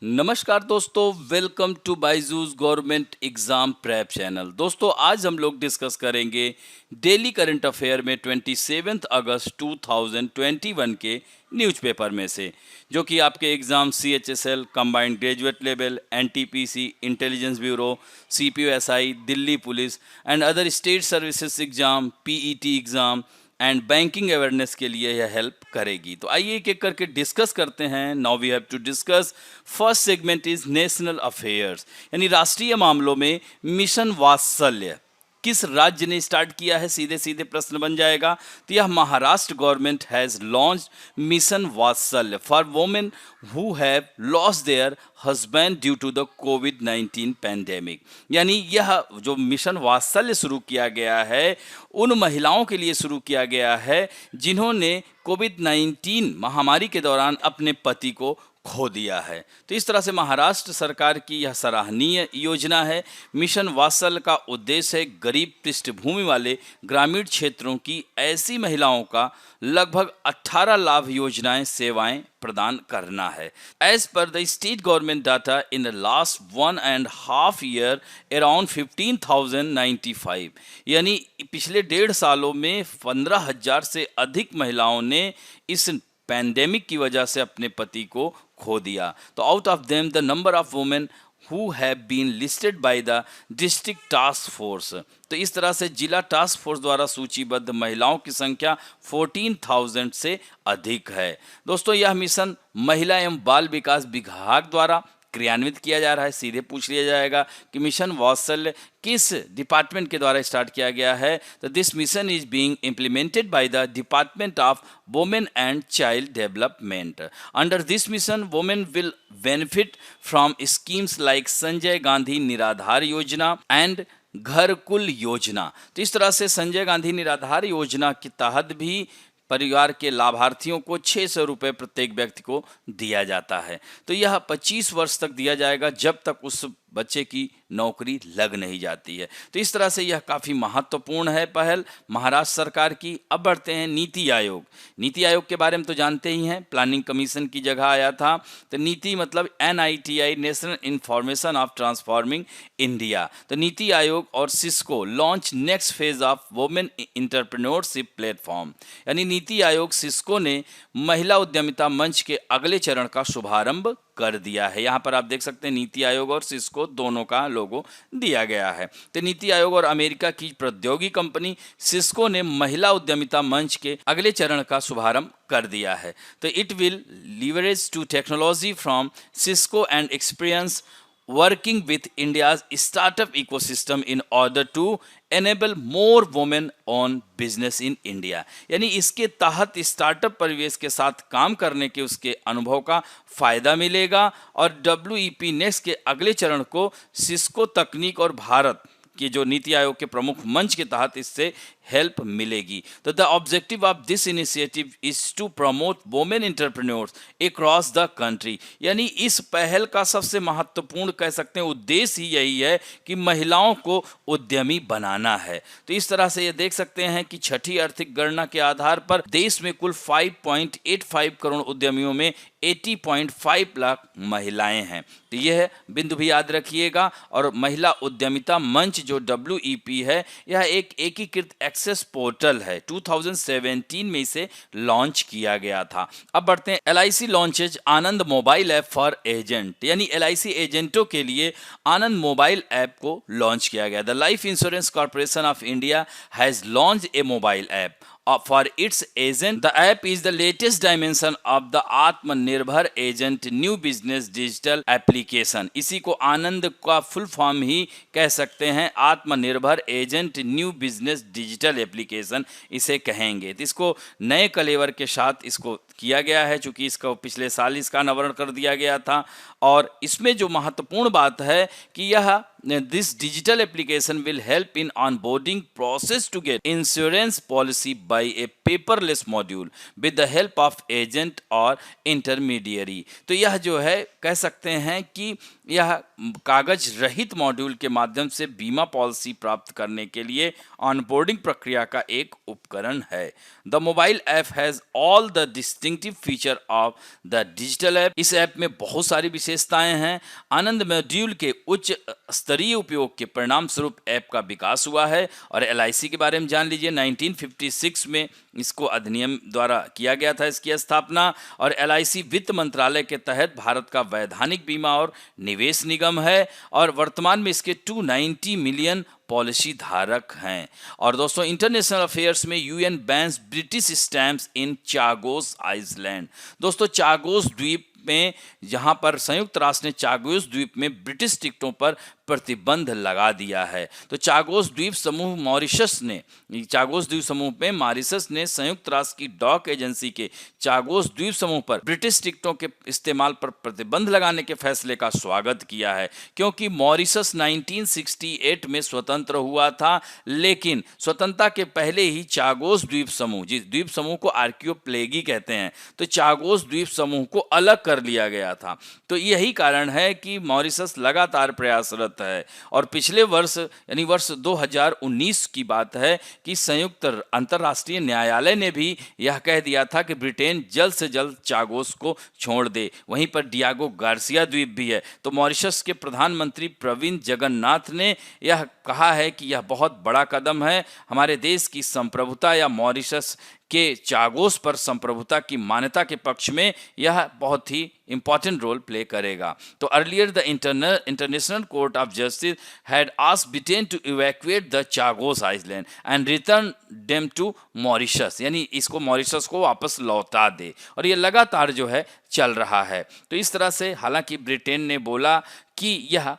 नमस्कार दोस्तों, welcome to Byju's government exam prep channel. दोस्तों आज हम लोग डिस्कस करेंगे डेली करंट अफेयर में 27 अगस्त 2021 के न्यूज़पेपर में से, जो कि आपके exam CHSL, combined graduate level, NTPC, intelligence bureau, CPOSI, Delhi police and other state services exam, PET exam and banking awareness के लिए यह हेल्प करेगी। तो आइए एक एक करके डिस्कस करते हैं। Now we have to discuss first segment is national affairs, यानी राष्ट्रीय मामलों में मिशन वात्सल्य किस राज्य ने स्टार्ट किया है, सीधे सीधे प्रश्न बन जाएगा। तो यह Maharashtra government has launched mission Vatsalya for women who have lost their husband due to the कोविड-19 पैंडेमिक। यानी यह जो मिशन वात्सल्य शुरू किया गया है उन महिलाओं के लिए शुरू किया गया है जिन्होंने कोविड-19 महामारी के दौरान अपने पति को खो दिया है। तो इस तरह से महाराष्ट्र सरकार की यह सराहनीय योजना है। मिशन वात्सल्य का उद्देश्य है गरीब पृष्ठभूमि वाले ग्रामीण क्षेत्रों की ऐसी महिलाओं का लगभग 18 लाभ योजनाएं सेवाएं प्रदान करना है। As per the state government data in the last 1.5 year around 15,095, यानी पिछले 1.5 सालों में 15,000 से अधिक महिलाओं ने इस पैंडेमिक की वजह से अपने पति को खो दिया। तो out of them the number of women who have been listed by the district task force, तो इस तरह से जिला टास्क फोर्स द्वारा सूचीबद्ध महिलाओं की संख्या 14,000 से अधिक है। दोस्तों यह मिशन महिला एवं बाल विकास विभाग द्वारा क्रियान्वित किया जा रहा है। सीधे पूछ लिया जाएगा कि मिशन वात्सल्य किस डिपार्टमेंट के द्वारा स्टार्ट किया गया है। तो this mission is being implemented by the department of women and child development. Under this mission women will benefit from schemes like Sanjay Gandhi निराधार योजना एंड घर कुल योजना। तो इस तरह से संजय गांधी निराधार योजना के तहत भी परिवार के लाभार्थियों को 600 रुपये प्रत्येक व्यक्ति को दिया जाता है। तो यह 25 वर्ष तक दिया जाएगा, जब तक उस बच्चे की नौकरी लग नहीं जाती है। तो इस तरह से यह काफ़ी महत्वपूर्ण है पहल महाराष्ट्र सरकार की। अब बढ़ते हैं नीति आयोग। नीति आयोग के बारे में तो जानते ही हैं, प्लानिंग कमीशन की जगह आया था। तो नीति मतलब NITI, national information of transforming India. तो नीति आयोग और Cisco launch next phase of women entrepreneurship platform, यानी नीति आयोग सिस्को ने महिला उद्यमिता मंच के अगले चरण का शुभारंभ कर दिया है। यहाँ पर आप देख सकते हैं नीति आयोग और सिस्को दोनों का लोगो दिया गया है। तो नीति आयोग और अमेरिका की प्रौद्योगिकी कंपनी सिस्को ने महिला उद्यमिता मंच के अगले चरण का शुभारंभ कर दिया है। तो it will leverage to technology from Cisco and experience working with India's startup ecosystem in order to enable more women on business in India। यानी इसके तहत स्टार्टअप परिवेश के साथ काम करने के उसके अनुभव का फायदा मिलेगा और WEP नेक्स्ट के अगले चरण को सिस्को तकनीक और भारत कि जो नीति आयोग के प्रमुख मंच के तहत इससे हेल्प मिलेगी। तो the objective of this initiative is to promote women entrepreneurs across the country, यानी इस पहल का सबसे महत्वपूर्ण कह सकते हैं उद्देश्य ही यही है कि महिलाओं को उद्यमी बनाना है। तो इस तरह से ये देख सकते हैं कि छठी आर्थिक गणना के आधार पर देश में कुल 5.85 करोड़ उद्यमियों में 80.5 लाख महिलाएं हैं। तो यह बिंदु भी याद रखिएगा। और महिला उद्यमिता मंच जो WEP है, यह एक एकीकृत एक्सेस पोर्टल है। 2017 में इसे लॉन्च किया गया था। अब बढ़ते हैं LIC launches Anand mobile app for agent, यानी LIC एजेंटों के लिए आनंद मोबाइल ऐप को लॉन्च किया गया। The life insurance corporation of India has launched A mobile app for its agent. The app is the latest dimension of the आत्मनिर्भर agent new business digital application. इसी को आनंद का फुल फॉर्म ही कह सकते हैं, आत्मनिर्भर agent new business digital application इसे कहेंगे। तो इसको नए कलेवर के साथ इसको किया गया है, चूँकि इसको पिछले साल इसका अनावरण कर दिया गया था। और इसमें जो महत्वपूर्ण बात है कि यह this digital application will help in onboarding process to get insurance policy by a paperless module with the help of agent और intermediary। तो यह जो है कह सकते हैं कि यह कागज रहित मॉड्यूल के माध्यम से बीमा पॉलिसी प्राप्त करने के लिए ऑनबोर्डिंग प्रक्रिया का एक उपकरण है। The mobile app has all the distinctive feature of the digital app. इस ऐप में बहुत सारी विशेषताएं हैं। आनंद मॉड्यूल के उच्च स्तरीय उपयोग के परिणाम स्वरूप ऐप का विकास हुआ है। और LIC के बारे में जान लीजिए, 1956 में इसको अधिनियम द्वारा किया गया था इसकी स्थापना। और LIC वित्त मंत्रालय के तहत भारत का वैधानिक बीमा और निवेश निगम है और वर्तमान में इसके 290 मिलियन पॉलिसी धारक हैं। और दोस्तों, इंटरनेशनल अफेयर्स में UN बैन्स ब्रिटिश स्टैम्प्स इन चागोस आइसलैंड। दोस्तों, चागोस द्वीप में, जहां पर संयुक्त राष्ट्र ने चागोस द्वीप में ब्रिटिश टिकटों पर प्रतिबंध लगा दिया है। तो चागोस द्वीप समूह मॉरिशस में मॉरिशस ने संयुक्त राष्ट्र की डॉक एजेंसी के चागोस द्वीप समूह पर ब्रिटिश टिकटों के इस्तेमाल पर प्रतिबंध लगाने के फैसले का स्वागत किया है, क्योंकि मॉरिशस 1968 में स्वतंत्र हुआ था, लेकिन स्वतंत्रता के पहले ही चागोस द्वीप समूह, जिस द्वीप समूह को आर्कियोप्लेगी कहते हैं, तो चागोस द्वीप समूह को अलग कर लिया गया था। तो यही कारण है कि मॉरिशस लगातार प्रयासरत है। और पिछले वर्ष यानी वर्ष 2019 की बात है कि संयुक्त अंतर्राष्ट्रीय न्यायालय ने भी यह कह दिया था कि ब्रिटेन जल्द से जल्द चागोस को छोड़ दे। वहीं पर डियागो गार्सिया द्वीप भी है। तो मॉरिशस के प्रधानमंत्री प्रविंद जगन्नाथ ने यह कहा है कि यह बहुत बड़ा कदम है हमारे देश की संप्रभुता या मॉरिशस के चागोस पर संप्रभुता की मान्यता के पक्ष में यह बहुत ही इंपॉर्टेंट रोल प्ले करेगा। तो earlier the international court of justice had asked Britain to evacuate the Chagos island and return them to Mauritius, यानी इसको मॉरिशस को वापस लौटा दे। और ये लगातार जो है चल रहा है। तो इस तरह से हालांकि ब्रिटेन ने बोला कि यह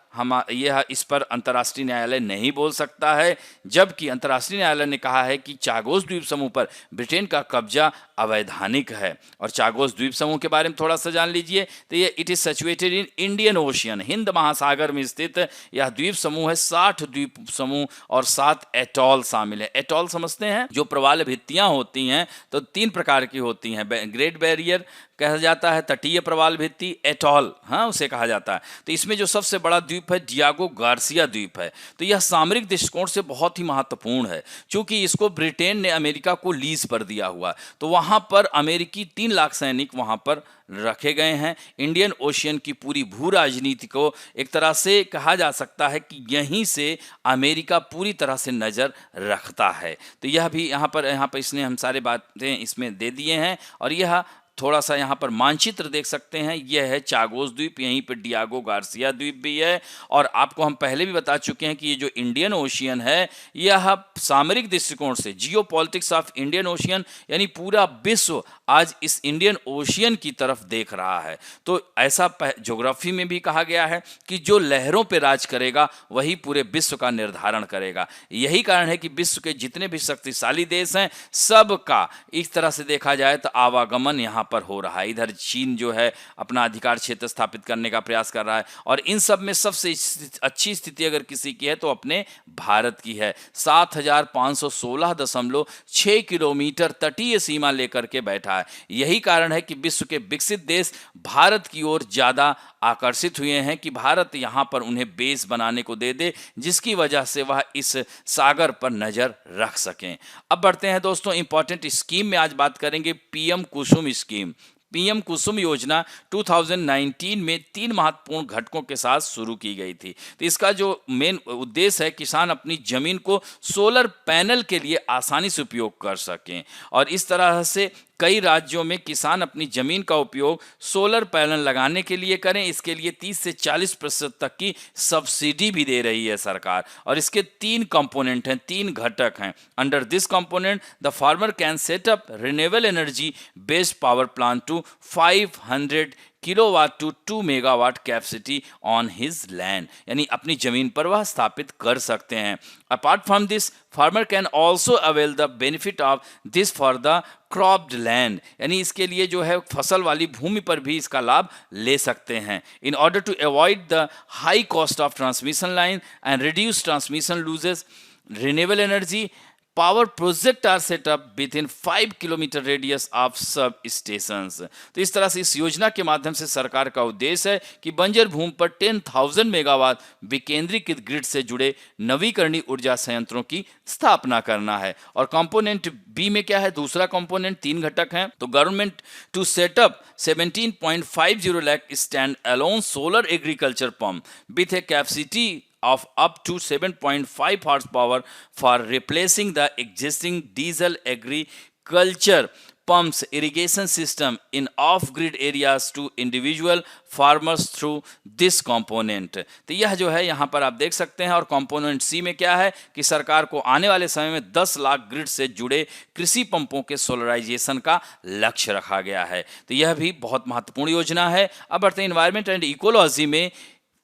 इस पर अंतर्राष्ट्रीय न्यायालय नहीं बोल सकता है, जबकि अंतर्राष्ट्रीय न्यायालय ने कहा है कि चागोस द्वीप समूह पर ब्रिटेन का कब्जा अवैधानिक है। और चागोस द्वीप समूह के बारे में थोड़ा सा जान लीजिए, तो ये it is situated in Indian ocean, Hind महासागर में स्थित यह द्वीप समूह है। 60 द्वीप समूह और 7 एटॉल शामिल है। एटॉल समझते हैं, जो प्रवाल भित्तियां होती हैं तो 3 प्रकार की होती हैं। ग्रेट बैरियर कहा जाता है, तटीय प्रवाल भित्ति, एटॉल उसे कहा जाता है। तो इसमें जो सबसे बड़ा द्वीप है डियागो गार्सिया द्वीप है। तो यह सामरिक दृष्टिकोण से बहुत ही महत्वपूर्ण है, क्योंकि इसको ब्रिटेन ने अमेरिका को लीज पर दिया हुआ। तो वहां पर अमेरिकी 3 लाख सैनिक वहां पर रखे गए हैं। इंडियन ओशियन की पूरी भू राजनीति को एक तरह से कहा जा सकता है कि यहीं से अमेरिका पूरी तरह से नज़र रखता है। तो यह भी यहाँ पर इसने हम सारे बातें इसमें दे दिए हैं। और यह थोड़ा सा यहाँ पर मानचित्र देख सकते हैं, यह है चागोस द्वीप, यहीं पर डियागो गार्सिया द्वीप भी है। और आपको हम पहले भी बता चुके हैं कि ये जो इंडियन ओशियन है, यह सामरिक दृष्टिकोण से जियोपॉलिटिक्स ऑफ इंडियन ओशियन, यानी पूरा विश्व आज इस इंडियन ओशियन की तरफ देख रहा है। तो ऐसा ज्योग्राफी में भी कहा गया है कि जो लहरों पर राज करेगा वही पूरे विश्व का निर्धारण करेगा। यही कारण है कि विश्व के जितने भी शक्तिशाली देश हैं, सबका एक तरह से देखा जाए तो आवागमन यहाँ पर हो रहा है। इधर चीन जो है अपना अधिकार क्षेत्र स्थापित करने का प्रयास कर रहा है। और इन सब में सबसे अच्छी स्थिति अगर किसी की है तो अपने भारत की है। 7516.6 किलोमीटर तटीय सीमा लेकर के बैठा है। यही कारण है कि विश्व के विकसित देश भारत की ओर ज्यादा आकर्षित हुए हैं कि भारत यहाँ पर उन्हें बेस बनाने को दे दे, जिसकी वजह से वह इस सागर पर नजर रख सकें। अब बढ़ते हैं दोस्तों इंपॉर्टेंट स्कीम में। आज बात करेंगे पीएम कुसुम स्कीम। पीएम कुसुम योजना 2019 में 3 महत्वपूर्ण घटकों के साथ शुरू की गई थी। तो इसका जो मेन उद्देश्य है, किसान अपनी जमीन को सोलर पैनल के लिए आसानी से उपयोग कर सकें। और इस तरह से कई राज्यों में किसान अपनी जमीन का उपयोग सोलर पैनल लगाने के लिए करें। इसके लिए 30 से 40% तक की सब्सिडी भी दे रही है सरकार। और इसके 3 कंपोनेंट हैं, 3 घटक हैं। Under this component the farmer can set up renewable energy based power plant to 500 kilowatt to 2 megawatt capacity on his land, यानी अपनी जमीन पर वह स्थापित कर सकते हैं। Apart from this farmer can also avail the benefit of this for the cropped land, यानी इसके लिए जो है फसल वाली भूमि पर भी इसका लाभ ले सकते हैं। In order to avoid the high cost of transmission line and reduce transmission losses, renewable energy power project are set up within 5 kilometre radius of substations. तो इस तरह से इस योजना के माध्यम से सरकार का उद्देश्य है कि बंजर भूमि पर 10,000 मेगावाट विकेंद्रीकृत ग्रिड से जुड़े नवीकरणीय ऊर्जा संयंत्रों की स्थापना करना है। और कंपोनेंट बी में क्या है, दूसरा कंपोनेंट, 3 घटक हैं। तो government to set up 17.50 lakh stand alone solar agriculture pump with a capacity of up to 7.5 horsepower for replacing the existing diesel agriculture pumps irrigation system in off-grid areas to individual farmers through this component। तो यह जो है यहाँ पर आप देख सकते हैं। और कंपोनेंट सी में क्या है कि सरकार को आने वाले समय में 10 लाख ग्रिड से जुड़े कृषि पंपों के सोलराइजेशन का लक्ष्य रखा गया है। तो यह भी बहुत महत्वपूर्ण योजना है। अब बढ़ते हैं इन्वायरमेंट एंड इकोलॉजी में।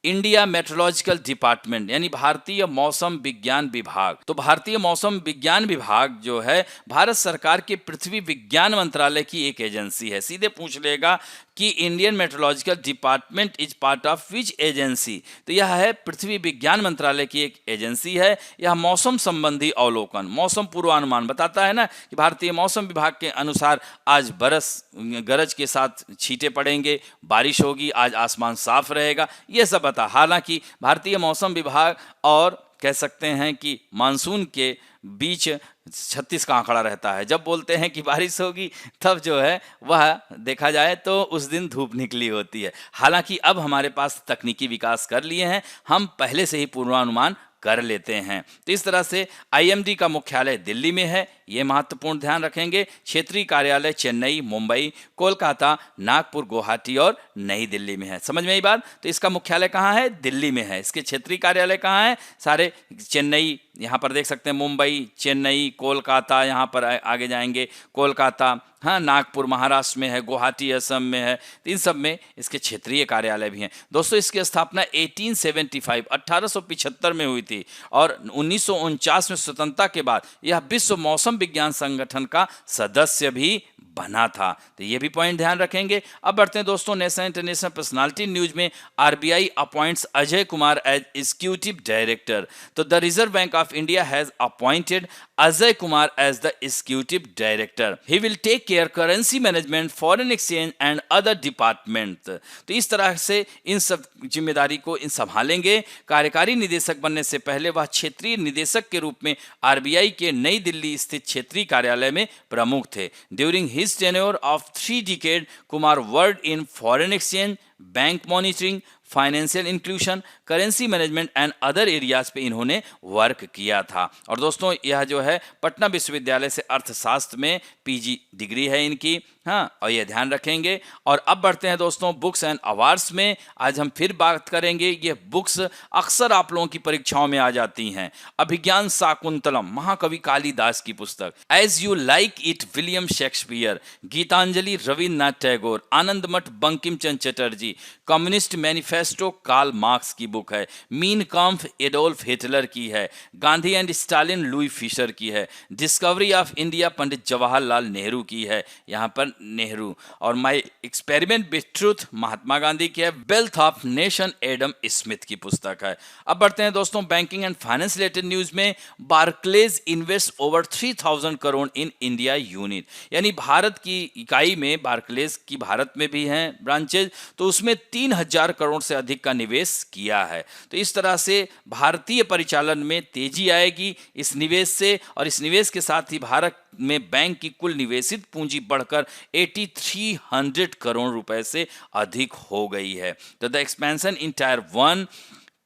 इंडिया मेट्रोलॉजिकल डिपार्टमेंट यानी भारतीय मौसम विज्ञान विभाग। तो भारतीय मौसम विज्ञान विभाग जो है भारत सरकार के पृथ्वी विज्ञान मंत्रालय की एक एजेंसी है। सीधे पूछ लेगा कि Indian meteorological department is part of which agency. तो यह है पृथ्वी विज्ञान मंत्रालय की एक एजेंसी है। यह मौसम संबंधी अवलोकन, मौसम पूर्वानुमान बताता है ना कि भारतीय मौसम विभाग के अनुसार आज गरज के साथ छींटे पड़ेंगे, बारिश होगी, आज आसमान साफ रहेगा, यह सब बता। हालांकि भारतीय मौसम विभाग और कह सकते हैं कि मानसून के बीच 36 का आंकड़ा रहता है। जब बोलते हैं कि बारिश होगी तब जो है वह देखा जाए तो उस दिन धूप निकली होती है। हालांकि अब हमारे पास तकनीकी विकास कर लिए हैं, हम पहले से ही पूर्वानुमान कर लेते हैं। तो इस तरह से आईएमडी का मुख्यालय दिल्ली में है, ये महत्वपूर्ण ध्यान रखेंगे। क्षेत्रीय कार्यालय चेन्नई, मुंबई, कोलकाता, नागपुर, गुवाहाटी और नई दिल्ली में है। समझ में आई बात। तो इसका मुख्यालय कहाँ है, दिल्ली में है। इसके क्षेत्रीय कार्यालय कहाँ है, सारे चेन्नई, यहाँ पर देख सकते हैं मुंबई, चेन्नई, कोलकाता, यहाँ पर आगे जाएंगे कोलकाता, हाँ, नागपुर महाराष्ट्र में है, गुवाहाटी असम में है। इन सब में इसके क्षेत्रीय कार्यालय भी हैं। दोस्तों इसकी स्थापना 1875 में हुई थी और 1949 में स्वतंत्रता के बाद यह विश्व मौसम विज्ञान संगठन का सदस्य भी बना था। तो ये भी पॉइंट ध्यान रखेंगे। अब बढ़ते हैं दोस्तों नेशनल इंटरनेशनल पर्सनालिटी न्यूज में। RBI appoints Ajay Kumar as executive director. तो the Reserve Bank of India has appointed Ajay Kumar as the executive director. He will take care currency management, foreign exchange and other department. तो इस तरह से इन सब जिम्मेदारी को इन संभालेंगे। कार्यकारी निदेशक बनने से पहले वह क्षेत्रीय निदेशक के रूप में आरबीआई के नई दिल्ली स्थित क्षेत्रीय कार्यालय में प्रमुख थे। During his tenure of 3 decades, Kumar worked in foreign exchange, bank monitoring, financial inclusion, currency management and other areas पे इन्होंने वर्क किया था। और दोस्तों यह जो है पटना विश्वविद्यालय से अर्थशास्त्र में पीजी डिग्री है इनकी, हाँ, और ये ध्यान रखेंगे। और अब बढ़ते हैं दोस्तों बुक्स एंड अवार्ड्स में। आज हम फिर बात करेंगे, ये बुक्स अक्सर आप लोगों की परीक्षाओं में आ जाती हैं। अभिज्ञान शाकुंतलम, महाकवि कालिदास की पुस्तक। As you like it, William Shakespeare. Gitanjali, Rabindranath Tagore. Anandamath, Bankim Chandra Chatterjee. Communist manifesto, Karl Marx की बुक है। मीन काम्फ, एडोल्फ हिटलर की है। Gandhi and Stalin, Louis Fischer की है। Discovery of India, Pandit Jawaharlal Nehru की है, यहाँ पर नेहरू। और my experiment with truth, Mahatma Gandhi की है। Wealth of nation, Adam Smith की पुस्तक है। अब बढ़ते हैं दोस्तों banking and finance related news में। Barclays invest over 3000 crore in India unit, यानी भारत की इकाई में बार्कलेज की भारत में भी हैं ब्रांचेज, तो उसमें 3000 करोड़ से अधिक का निवेश किया है। तो इस तरह से भारतीय परिचालन में तेजी आएगी इस निवेश से, और इस निवेश के साथ ही भारत में बैंक की कुल निवेशित पूंजी बढ़कर 8300 करोड़ रुपए से अधिक हो गई है। तो the expansion in tyre 1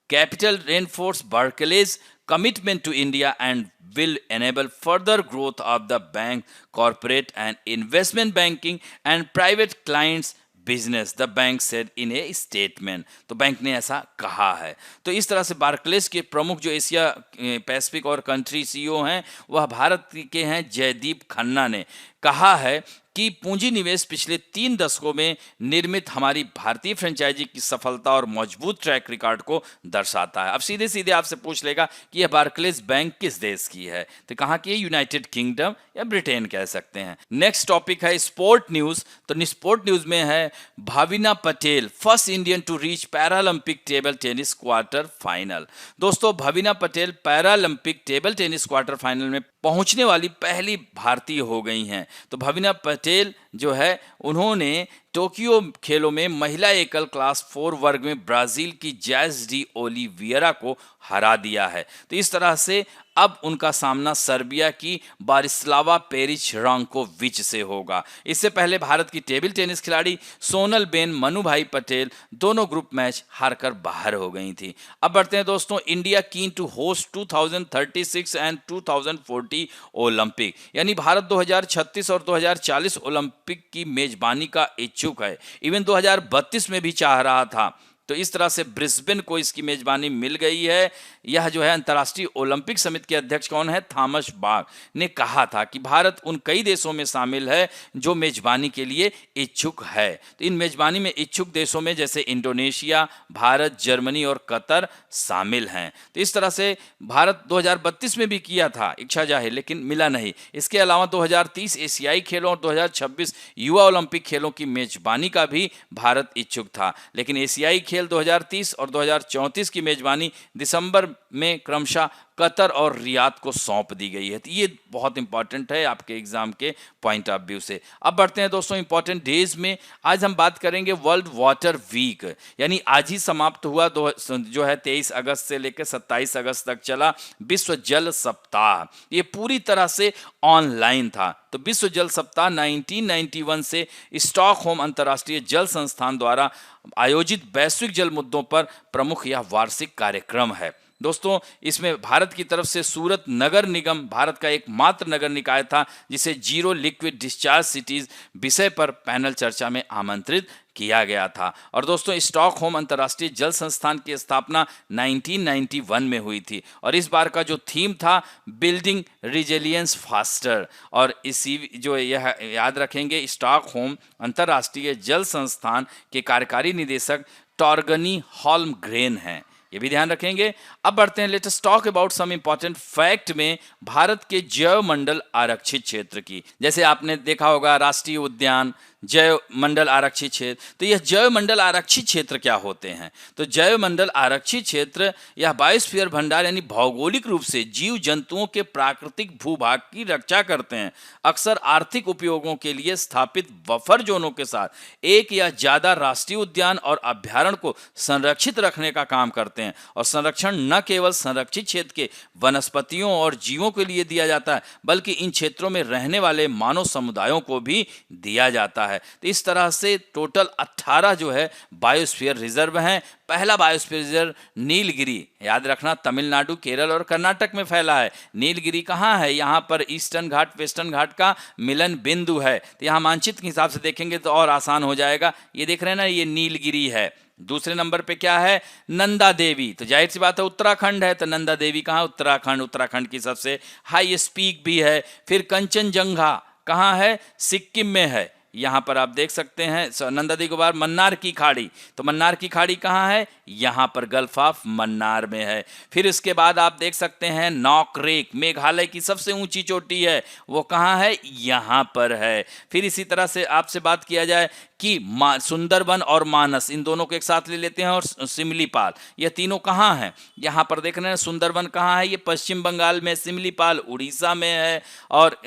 capital reinforce Barclays commitment to India and will enable further growth of the bank, corporate and investment banking and private clients business, the bank said in A statement. तो bank ने ऐसा कहा है। तो इस तरह से Barclays के प्रमुख जो एशिया पैसिफिक और कंट्री सीईओ हैं वह भारत के हैं जयदीप खन्ना ने कहा है कि पूंजी निवेश पिछले 3 दशकों में निर्मित हमारी भारतीय फ्रेंचाइजी की सफलता और मजबूत ट्रैक रिकॉर्ड को दर्शाता है। अब सीधे सीधे आपसे पूछ लेगा कि यह बार्कलेज बैंक किस देश की है, तो कहाँ की है? यूनाइटेड किंगडम या ब्रिटेन कह सकते हैं। नेक्स्ट टॉपिक है स्पोर्ट न्यूज। तो स्पोर्ट न्यूज में है Bhavina Patel first Indian to reach Paralympic table tennis quarter final. दोस्तों, Bhavina Patel Paralympic table tennis quarter final में पहुंचने वाली पहली भारतीय हो गई हैं। तो भाविना पटेल जो है, उन्होंने टोक्यो खेलों में महिला एकल क्लास 4 वर्ग में ब्राजील की जैज डी ओलिवियरा को हरा दिया है। तो इस तरह से अब उनका सामना सर्बिया की बारिस्लावा पेरिच रांकोविच से होगा। इससे पहले भारत की टेबल टेनिस खिलाड़ी सोनल बेन मनुभाई पटेल दोनों ग्रुप मैच हारकर बाहर हो गई थी। अब बढ़ते हैं दोस्तों, India keen to host 2036 and 2040 Olympic, यानी भारत 2036 और 2040 ओलंपिक की मेजबानी का इच्छुक है। इवन 2032 में भी चाह रहा था। तो इस तरह से ब्रिस्बेन को इसकी मेजबानी मिल गई है। यह जो है अंतर्राष्ट्रीय ओलंपिक समिति के अध्यक्ष कौन है? थॉमस बाक ने कहा था कि भारत उन कई देशों में शामिल है जो मेजबानी के लिए इच्छुक है। तो इन मेजबानी में इच्छुक देशों में जैसे इंडोनेशिया, भारत, जर्मनी और कतर शामिल हैं। तो इस तरह से भारत 2032 में भी किया था इच्छा जाहिर, लेकिन मिला नहीं। इसके अलावा 2030 एशियाई खेलों और 2026 युवा ओलंपिक खेलों की मेजबानी का भी भारत इच्छुक था, लेकिन एशियाई खेल 2030 और 2034 की मेजबानी दिसंबर में क्रमशः कतर और रियाद को सौंप दी गई है। तो ये बहुत इंपॉर्टेंट है आपके एग्जाम के पॉइंट ऑफ व्यू से। अब बढ़ते हैं दोस्तों इंपॉर्टेंट डेज में। आज हम बात करेंगे वर्ल्ड वाटर वीक, यानी आज ही समाप्त हुआ जो है 23 अगस्त से लेकर 27 अगस्त तक चला विश्व जल सप्ताह। ये पूरी तरह से ऑनलाइन था। तो विश्व जल सप्ताह 1991 से स्टॉकहोम अंतर्राष्ट्रीय जल संस्थान द्वारा आयोजित वैश्विक जल मुद्दों पर प्रमुख यह वार्षिक कार्यक्रम है। दोस्तों, इसमें भारत की तरफ से सूरत नगर निगम भारत का एकमात्र नगर निकाय था जिसे जीरो लिक्विड डिस्चार्ज सिटीज विषय पर पैनल चर्चा में आमंत्रित किया गया था। और दोस्तों, स्टॉकहोम अंतर्राष्ट्रीय जल संस्थान की स्थापना 1991 में हुई थी और इस बार का जो थीम था बिल्डिंग रिजिलियंस फास्टर। और इसी जो यह याद रखेंगे, स्टॉकहोम अंतर्राष्ट्रीय जल संस्थान के कार्यकारी निदेशक टॉर्गनी हॉल्मग्रेन हैं, ये भी ध्यान रखेंगे। अब बढ़ते हैं, let us talk about some important fact में भारत के जैव मंडल आरक्षित क्षेत्र की। जैसे आपने देखा होगा राष्ट्रीय उद्यान, जैव मंडल आरक्षित क्षेत्र। तो यह जैव मंडल आरक्षित क्षेत्र क्या होते हैं? तो जैव मंडल आरक्षित क्षेत्र यह बायोस्फीयर भंडार यानी भौगोलिक रूप से जीव जंतुओं के प्राकृतिक भूभाग की रक्षा करते हैं। अक्सर आर्थिक उपयोगों के लिए स्थापित बफर जोनों के साथ एक या ज्यादा राष्ट्रीय उद्यान और अभ्यारण्य को संरक्षित रखने का काम करते हैं। और संरक्षण न केवल संरक्षित क्षेत्र के वनस्पतियों और जीवों के लिए दिया जाता है, बल्कि इन क्षेत्रों में रहने वाले मानव समुदायों को भी दिया जाता है। तो इस तरह से टोटल 18 जो है बायोस्फीयर रिजर्व हैं। पहला बायोस्फीयर रिजर्व नीलगिरी, याद रखना, तमिलनाडु, केरल और कर्नाटक में फैला है। नीलगिरी कहाँ है? यहाँ पर ईस्टर्न घाट वेस्टर्न घाट का मिलन बिंदु है। तो यहाँ मानचित्र के हिसाब से देखेंगे तो और आसान हो जाएगा। ये देख रहे हैं ना, ये नीलगिरी है। दूसरे नंबर पे क्या है? नंदा देवी। तो जाहिर सी बात है उत्तराखंड है, तो नंदा देवी कहाँ? उत्तराखंड। उत्तराखंड की सबसे हाईएस्ट पीक भी है। फिर कंचनजंगा कहाँ है? सिक्किम में है। यहाँ पर आप देख सकते हैं नंदा देवी के बाद मन्नार की खाड़ी। तो मन्नार की खाड़ी कहाँ है? यहाँ पर गल्फ ऑफ मन्नार में है। फिर इसके बाद आप देख सकते हैं नॉकरेक, मेघालय की सबसे ऊंची चोटी है, वो कहाँ है? यहाँ पर है। फिर इसी तरह से आपसे बात किया जाए कि सुंदरबन और मानस, इन दोनों को एक साथ ले लेते हैं, और सिमलीपाल, ये तीनों कहाँ हैं? यहाँ पर देख रहे हैं सुंदरबन कहाँ है? ये पश्चिम बंगाल में, सिमलीपाल उड़ीसा में है, और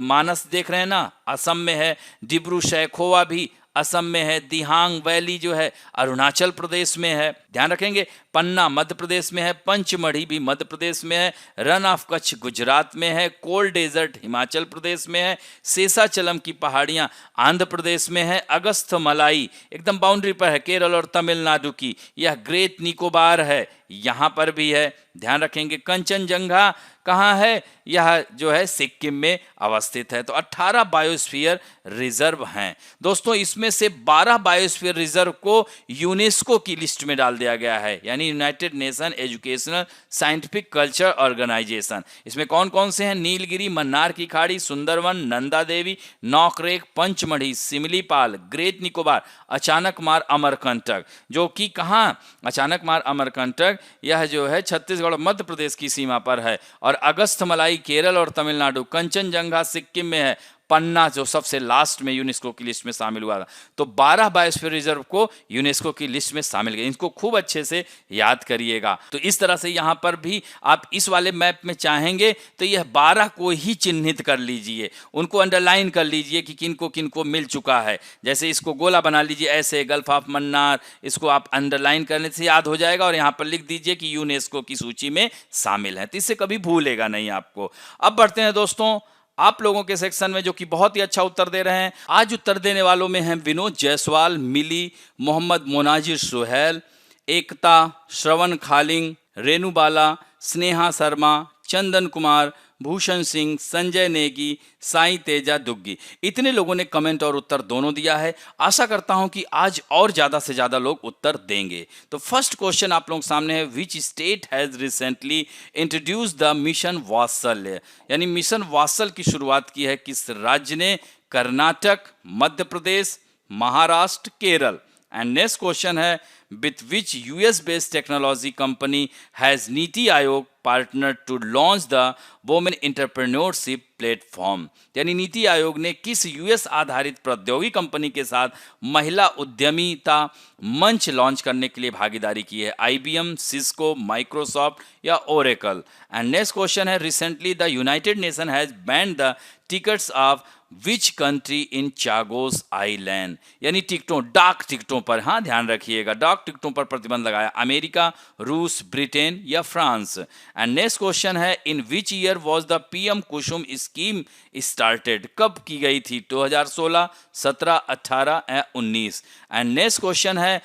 मानस देख रहे हैं ना, असम में है। डिब्रू सैखोवा भी असम में है। दिहांग वैली जो है अरुणाचल प्रदेश में है, ध्यान रखेंगे। पन्ना मध्य प्रदेश में है। पंचमढ़ी भी मध्य प्रदेश में है। रन ऑफ कच्छ गुजरात में है। कोल डेजर्ट हिमाचल प्रदेश में है। शेषाचलम की पहाड़ियां आंध्र प्रदेश में है। अगस्थ मलाई एकदम बाउंड्री पर है केरल और तमिलनाडु की। यह ग्रेट निकोबार है, यहाँ पर भी है, ध्यान रखेंगे। कंचनजंगा कहाँ है? यह जो है सिक्किम में अवस्थित है। तो 18 बायोस्फीयर रिजर्व हैं दोस्तों। इसमें से 12 बायोस्फीयर रिजर्व को यूनेस्को की लिस्ट में डाल दिया गया है, यानी United Nation Educational Scientific Culture Organization. इसमें कौन कौन से हैं? नीलगिरी, मन्नार की खाड़ी, सुंदरवन, नंदा देवी, नौकरेक, पंचमढ़ी, सिमलीपाल, ग्रेट निकोबार, अचानकमार, अमरकंटक। जो कि कहाँ? अचानकमार, अमरकंटक यह जो है छत्तीसगढ़ और मध्य प्रदेश की सीमा पर है। और अगस्थमलाई केरल और तमिलनाडु, कंचनजंगा सिक्किम में है, पन्ना जो सबसे लास्ट में यूनेस्को की लिस्ट में शामिल हुआ था। तो 12 बायोस्फीयर रिजर्व को यूनेस्को की लिस्ट में शामिल किया। इनको खूब अच्छे से याद करिएगा। तो इस तरह से यहाँ पर भी आप इस वाले मैप में चाहेंगे तो यह 12 को ही चिन्हित कर लीजिए, उनको अंडरलाइन कर लीजिए कि किनको मिल चुका है। जैसे इसको गोला बना लीजिए ऐसे, गल्फ ऑफ मन्नार, इसको आप अंडरलाइन करने से याद हो जाएगा और यहाँ पर लिख दीजिए कि यूनेस्को की सूची में शामिल है। तो इससे कभी भूलेगा नहीं आपको। अब बढ़ते हैं दोस्तों आप लोगों के सेक्शन में, जो कि बहुत ही अच्छा उत्तर दे रहे हैं। आज उत्तर देने वालों में हैं विनोद जायसवाल, मिली, मोहम्मद मोनाजिर सुहैल, एकता, श्रवण खालिंग, रेणु बाला, स्नेहा शर्मा, चंदन कुमार, भूषण सिंह, संजय नेगी, साई तेजा दुग्गी। इतने लोगों ने कमेंट और उत्तर दोनों दिया है। आशा करता हूं कि आज और ज़्यादा से ज़्यादा लोग उत्तर देंगे। तो फर्स्ट क्वेश्चन आप लोगों के सामने है, which state has recently introduce the mission वात्सल्य, यानी मिशन वात्सल की शुरुआत की है किस राज्य ने? Karnataka, Madhya Pradesh, Maharashtra, Kerala. And next question है, with which US based technology company has NITI Aayog partnered to launch the women entrepreneurship platform, यानी नीति आयोग ने किस यूएस आधारित प्रौद्योगिकी कंपनी के साथ महिला उद्यमिता मंच लॉन्च करने के लिए भागीदारी की है? IBM, सिस्को, माइक्रोसॉफ्ट या ओरेकल। एंड नेक्स्ट क्वेश्चन है, recently the United nation has banned the tickets of which country in Chagos island, यानी टिकटों, डाक टिकटों पर, हाँ ध्यान रखिएगा, डाक टिकटों पर प्रतिबंध लगाया। अमेरिका, रूस, ब्रिटेन या फ्रांस। एंड नेक्स्ट क्वेश्चन है, in which year was the PM Kusum scheme started, कब की गई थी? 2016, 17, 18 या 19। एंड नेक्स्ट क्वेश्चन है,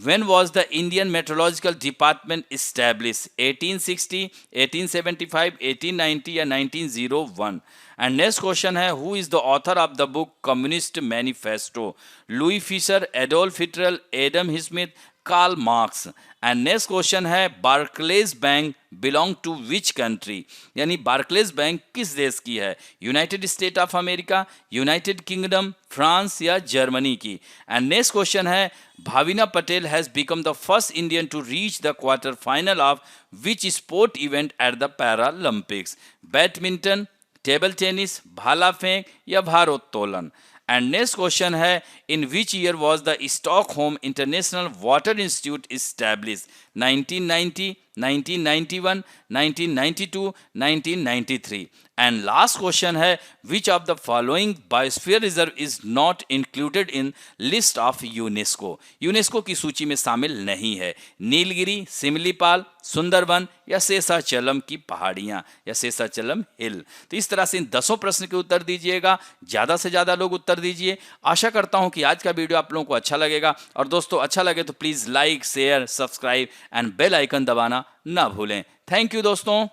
when was the Indian Meteorological Department established? 1860, 1875, 1890 या 1901। And next question है, who is the author of the book Communist Manifesto? Louis Fischer, Adolf Hitler, Adam Smith, Karl Marx. And next question है, Barclays Bank belong to which country, यानी Barclays Bank किस देश की है? United State of America, United Kingdom, France या Germany की। And next question है, Bhavina Patel has become the first Indian to reach the quarter final of which sport event at the Paralympics? Badminton, table tennis, भाला फेंक या भारोत्तोलन। And next question है, in which year was the Stockholm International Water Institute establish? 1990, 1991, 1992, 1993। And last question है, which of the following biosphere reserve is not included in list of UNESCO, UNESCO की सूची में शामिल नहीं है? नीलगिरी, सिमलीपाल, सुंदरवन या शेषाचलम की पहाड़ियां या शेषाचलम हिल। तो इस तरह से इन 10 प्रश्न के उत्तर दीजिएगा, ज़्यादा से ज़्यादा लोग उत्तर दीजिए। आशा करता हूं कि आज का वीडियो आप लोगों को अच्छा लगेगा। और दोस्तों अच्छा लगे तो please like, share, subscribe and bell icon दबाना ना भूलें। थैंक यू दोस्तों।